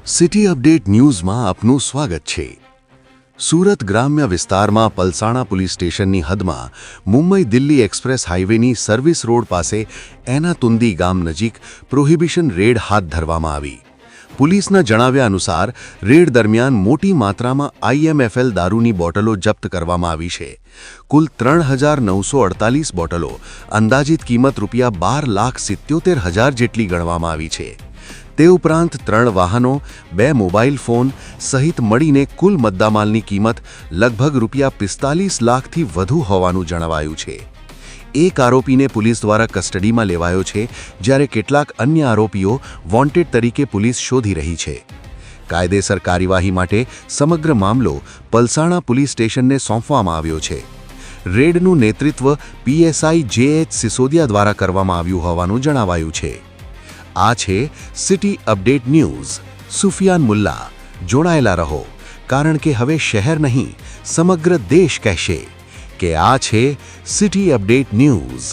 City update ન્યૂઝમાં આપનું સ્વાગત છે। સુરત ગ્રામ્ય વિસ્તારમાં પલસાણા પોલીસ સ્ટેશનની હદમાં મુંબઈ દિલ્હી એક્સપ્રેસ હાઈવેની સર્વિસ રોડ પાસે એનાતુંદી ગામ નજીક પ્રોહિબિશન રેડ હાથ ધરવામાં આવી। પોલીસના જણાવ્યા અનુસાર રેડ દરમિયાન મોટી માત્રામાં IMFL દારૂની બોટલો જપ્ત કરવામાં આવી છે। કુલ 3,948 બોટલો અંદાજિત કિંમત ₹12,77,000 જેટલી ગણવામાં આવી છે। તે ઉપરાંત 3 વાહનો, 2 મોબાઈલ ફોન સહિત મળીને કુલ મુદ્દામાલની કિંમત લગભગ ₹45 લાખથી વધુ હોવાનું જણાવાયું છે। એક આરોપીને પોલીસ દ્વારા કસ્ટડીમાં લેવાયો છે, જ્યારે કેટલાક અન્ય આરોપીઓ વોન્ટેડ તરીકે પોલીસ શોધી રહી છે। કાયદેસર કાર્યવાહી માટે સમગ્ર મામલો પલસાણા પોલીસ સ્ટેશનને સોંપવામાં આવ્યો છે। રેડનું નેતૃત્વ PSI JH સિસોદિયા દ્વારા કરવામાં આવ્યું હોવાનું જણાવાયું છે। આ છે city update news. Sufiyan Mulla જોડાયેલા રહો, કારણ કે હવે શહેર નહીં સમગ્ર દેશ કહેશે કે આ છે સિટી અપડેટ ન્યૂઝ।